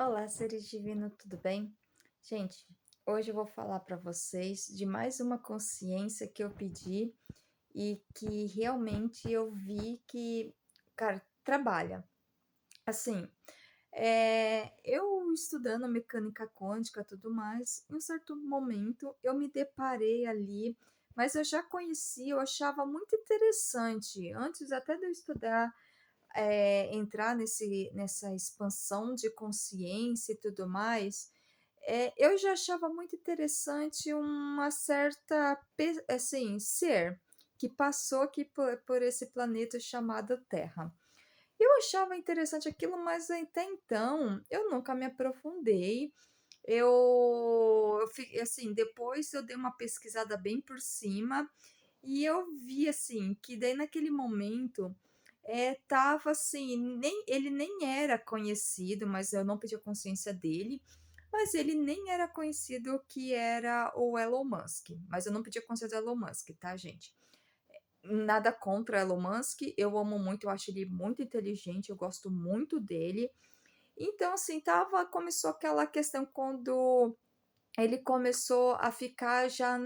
Olá, seres divinos, tudo bem? Gente, hoje eu vou falar para vocês de mais uma consciência que eu pedi e que realmente eu vi que, cara, trabalha. Assim, eu estudando mecânica quântica e tudo mais, em um certo momento eu me deparei ali, mas eu já conhecia, eu achava muito interessante, antes até de eu estudar entrar nessa expansão de consciência e tudo mais, eu já achava muito interessante uma certa assim, ser que passou aqui por esse planeta chamado Terra. Eu achava interessante aquilo, mas até então eu nunca me aprofundei. Assim, depois eu dei uma pesquisada bem por cima e eu vi, assim, que daí naquele momento, estava assim, ele nem era conhecido, mas eu não pedi a consciência dele, mas ele nem era conhecido que era o Elon Musk, mas eu não pedi a consciência do Elon Musk, tá, gente. Nada contra o Elon Musk, eu amo muito, eu acho ele muito inteligente, eu gosto muito dele. Então, assim, começou aquela questão quando ele começou a ficar já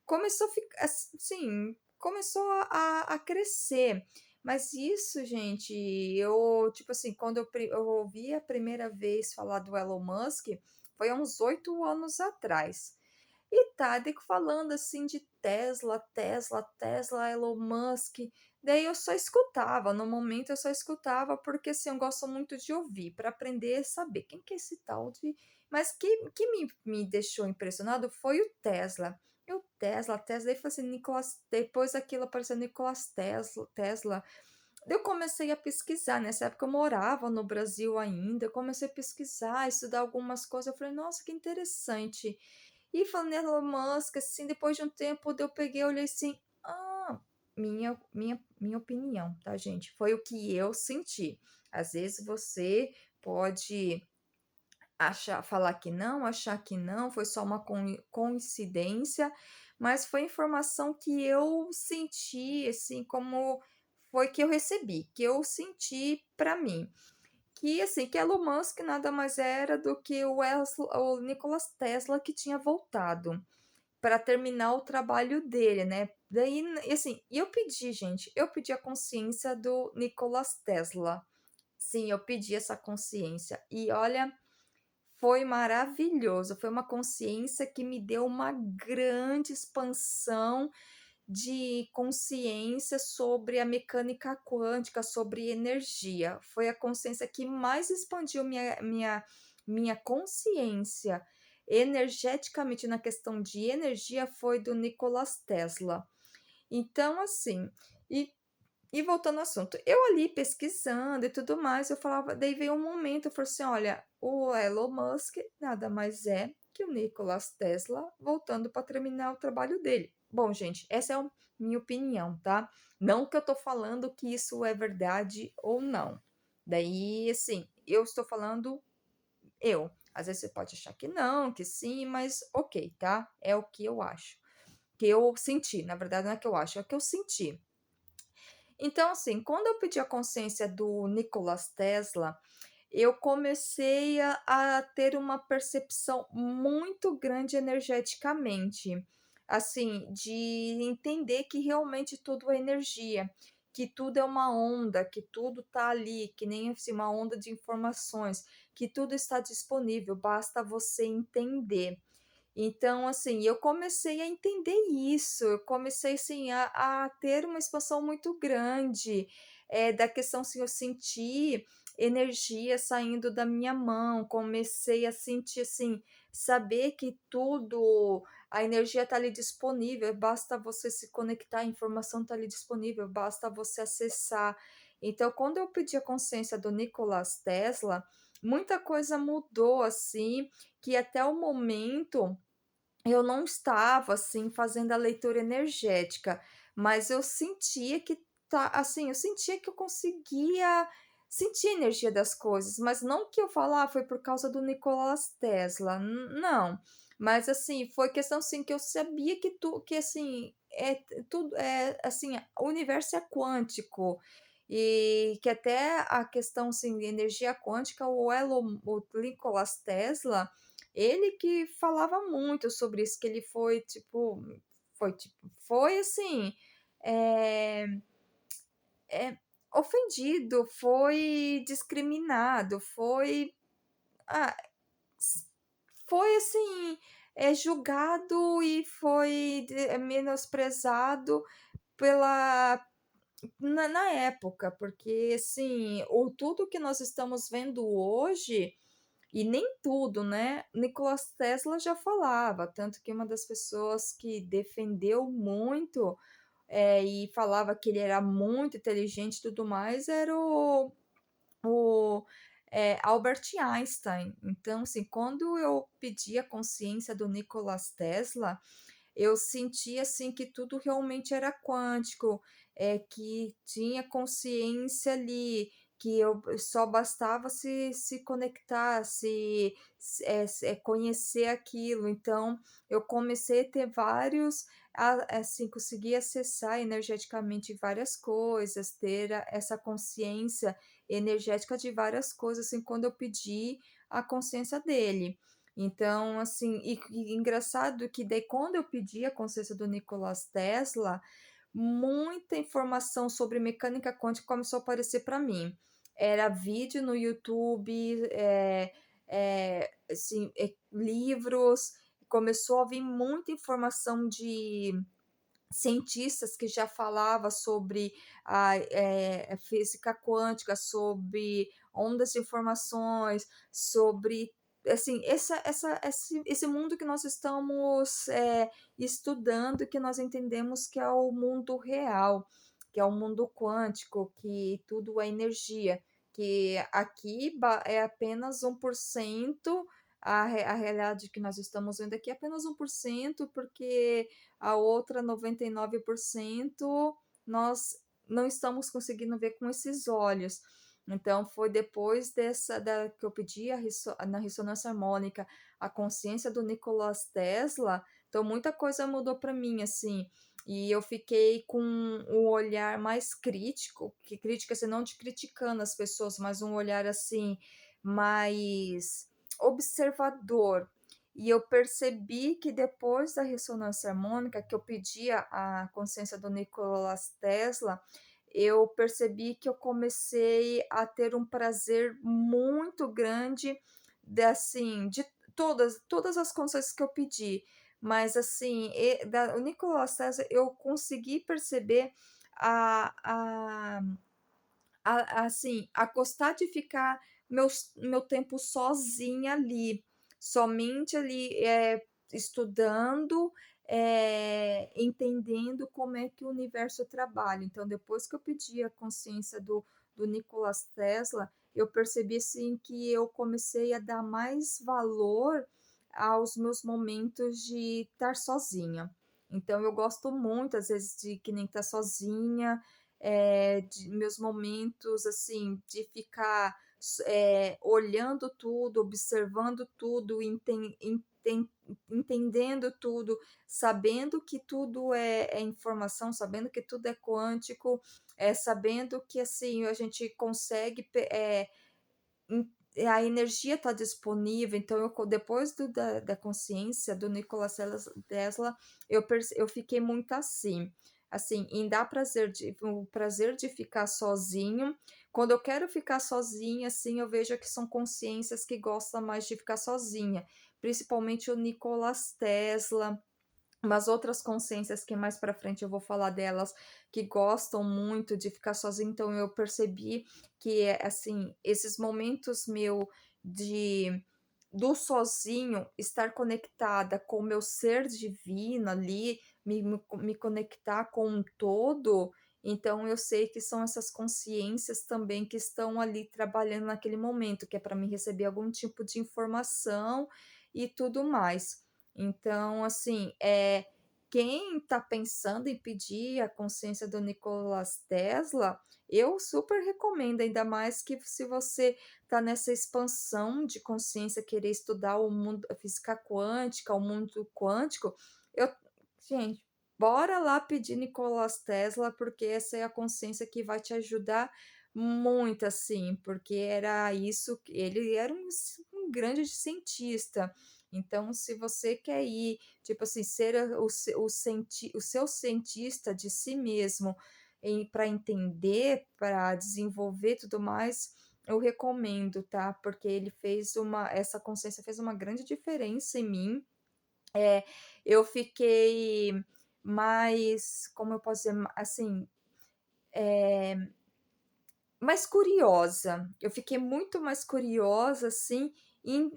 começou a ficar assim, começou a crescer. Mas isso, gente, eu, tipo assim, quando eu ouvi a primeira vez falar do Elon Musk, foi há uns 8 anos atrás. E tá, daí falando assim de Tesla, Tesla, Tesla, Elon Musk. Daí eu só escutava, no momento eu só escutava porque assim, eu gosto muito de ouvir, para aprender e saber quem que é esse tal de. Mas que me deixou impressionado foi o Tesla. E o Tesla, daí foi assim, Nicolas, depois aquilo apareceu Nicolas Tesla. Daí eu comecei a pesquisar, nessa época eu morava no Brasil ainda, eu comecei a pesquisar, estudar algumas coisas, eu falei, nossa, que interessante. E falando em Elon Musk, assim, depois de um tempo, daí eu peguei, olhei assim, minha opinião, tá, gente? Foi o que eu senti. Às vezes você pode achar que não, foi só uma coincidência, mas foi informação que eu senti, assim, como foi que eu recebi, que eu senti para mim. Que assim, que Elon Musk nada mais era do que o Nikola Tesla que tinha voltado para terminar o trabalho dele, né. Daí, e assim, e eu pedi, gente, eu pedi a consciência do Nikola Tesla. Sim, eu pedi essa consciência e olha, foi maravilhoso, foi uma consciência que me deu uma grande expansão de consciência sobre a mecânica quântica, sobre energia. Foi a consciência que mais expandiu minha consciência energeticamente na questão de energia foi do Nikolas Tesla. Então, assim, e e voltando ao assunto, eu ali pesquisando e tudo mais, eu falava, daí veio um momento, eu falei assim: olha, o Elon Musk nada mais é que o Nikola Tesla voltando para terminar o trabalho dele. Bom, gente, essa é a minha opinião, tá? Não que eu tô falando que isso é verdade ou não. Daí, assim, eu estou falando eu. Às vezes você pode achar que não, que sim, mas ok, tá? É o que eu acho. Que eu senti, na verdade, não é que eu acho, é o que eu senti. Então, assim, quando eu pedi a consciência do Nikolas Tesla, eu comecei a ter uma percepção muito grande energeticamente, assim, de entender que realmente tudo é energia, que tudo é uma onda, que tudo está ali, que nem assim, uma onda de informações, que tudo está disponível, basta você entender. Então, assim, eu comecei a entender isso, eu comecei, assim, a ter uma expansão muito grande, da questão, assim, eu senti energia saindo da minha mão, comecei a sentir, assim, saber que tudo a energia está ali disponível, basta você se conectar, a informação está ali disponível, basta você acessar. Então, quando eu pedi a consciência do Nikolas Tesla, muita coisa mudou, assim, que até o momento eu não estava, assim, fazendo a leitura energética, mas eu sentia que eu sentia que eu conseguia sentir a energia das coisas, mas não que eu falar: "Ah, foi por causa do Nikolas Tesla", não. Mas, assim, foi questão, assim, que eu sabia que assim, tudo é assim, o universo é quântico, E que até a questão, assim, de energia quântica, o Nikola Tesla, ele que falava muito sobre isso, que ele foi assim, eh ofendido, foi discriminado, ah, s foi assim, julgado e foi menosprezado pela na época, porque assim, o tudo que nós estamos vendo hoje, e nem tudo, né, Nikola Tesla já falava, tanto que uma das pessoas que defendeu muito, e falava que ele era muito inteligente e tudo mais, era o, Albert Einstein. Então, assim, quando eu pedi a consciência do Nikola Tesla, eu senti, assim, que tudo realmente era quântico, que tinha consciência ali, que eu só bastava se conectar, conhecer aquilo. Então, eu comecei a ter assim, conseguir acessar energeticamente várias coisas, ter essa consciência energética de várias coisas, assim, quando eu pedi a consciência dele. Então, assim, e engraçado que daí quando eu pedi a consciência do Nikolas Tesla, muita informação sobre mecânica quântica começou a aparecer para mim. Era vídeo no YouTube, assim, livros, começou a vir muita informação de cientistas que já falava sobre a física quântica, sobre ondas de informações, sobre, assim, esse mundo que nós estamos, estudando, que nós entendemos que é o mundo real, que é o mundo quântico, que tudo é energia, que aqui é apenas 1%, a realidade que nós estamos vendo aqui é apenas 1%, porque a outra 99% nós não estamos conseguindo ver com esses olhos. Então foi depois dessa da que eu pedi na ressonância harmônica a consciência do Nikolas Tesla, então muita coisa mudou para mim, assim, e eu fiquei com um olhar mais crítico, que crítica, assim, não de criticando as pessoas, mas um olhar, assim, mais observador. E eu percebi que depois da ressonância harmônica, que eu pedi a consciência do Nikolas Tesla, eu percebi que eu comecei a ter um prazer muito grande de todas as consciências que eu pedi, mas assim, o Nikolas Tesla eu consegui perceber a assim, a gostar de ficar meu tempo sozinha ali, somente ali, estudando, entendendo como é que o universo trabalha. Então, depois que eu pedi a consciência do Nikolas Tesla, eu percebi, assim, que eu comecei a dar mais valor aos meus momentos de estar sozinha. Então eu gosto muito, às vezes, de que nem estar sozinha, de meus momentos, assim, de ficar olhando tudo, observando tudo, entendendo tudo, sabendo que tudo é informação, sabendo que tudo é quântico, sabendo que, assim, a gente consegue a energia está disponível, então depois da consciência do Nikola Tesla, eu fiquei muito assim, em dar prazer o prazer de ficar sozinho. Quando eu quero ficar sozinha, assim, eu vejo que são consciências que gostam mais de ficar sozinha, principalmente o Nikola Tesla, umas outras consciências que mais para frente eu vou falar delas, que gostam muito de ficar sozinha, então eu percebi que, assim, esses momentos de do sozinho, estar conectada com o meu ser divino ali, me conectar com um todo, então eu sei que são essas consciências também que estão ali trabalhando naquele momento, que é para mim receber algum tipo de informação e tudo mais. Então, assim, quem está pensando em pedir a consciência do Nikolas Tesla, eu super recomendo, ainda mais que se você está nessa expansão de consciência, querer estudar o mundo, a física quântica, o mundo quântico, eu gente. bora lá pedir Nicolas Tesla, porque essa é a consciência que vai te ajudar muito, assim, porque era isso que ele era um grande cientista. Então, se você quer ir, tipo assim, ser o seu cientista de si mesmo, para entender, para desenvolver e tudo mais, eu recomendo, tá, porque ele fez uma essa consciência fez uma grande diferença em mim. É, eu fiquei mais, como eu posso dizer, assim, mais curiosa. Eu fiquei muito mais curiosa, assim, em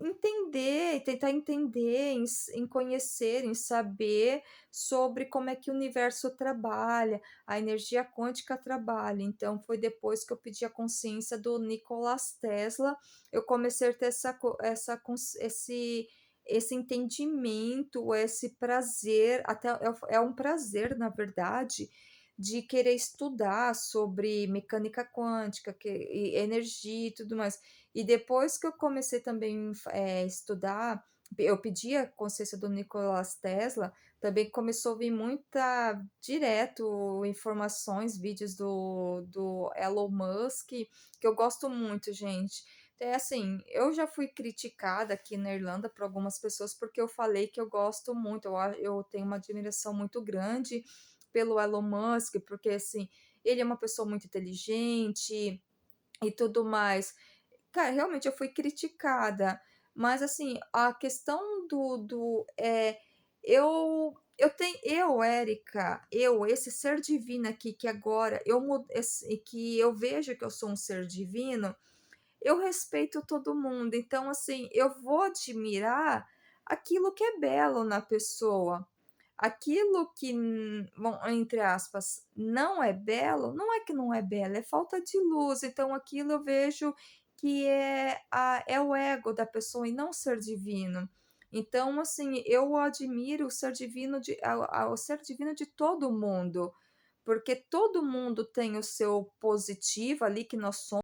entender, tentar entender, em conhecer, em saber sobre como é que o universo trabalha, a energia quântica trabalha. Então, foi depois que eu pedi a consciência do Nikolas Tesla, eu comecei a ter esse entendimento, esse prazer, até é um prazer, na verdade, de querer estudar sobre mecânica quântica, e energia e tudo mais. E depois que eu comecei também estudar, eu pedi a consciência do Nikolas Tesla, também começou a vir muita direto informações, vídeos do Elon Musk, que eu gosto muito, gente. É assim, eu já fui criticada aqui na Irlanda por algumas pessoas, porque eu falei que eu gosto muito, eu tenho uma admiração muito grande pelo Elon Musk, porque assim, ele é uma pessoa muito inteligente e tudo mais. Cara, realmente eu fui criticada, mas assim, a questão Érica, esse ser divino aqui que agora que eu vejo que eu sou um ser divino, eu respeito todo mundo, então assim, eu vou admirar aquilo que é belo na pessoa. Aquilo que, bom, entre aspas, não é belo, não é que não é belo, é falta de luz, então aquilo eu vejo que é o ego da pessoa e não o ser divino. Então, assim, eu admiro o ser divino de todo mundo, porque todo mundo tem o seu positivo ali, que nós somos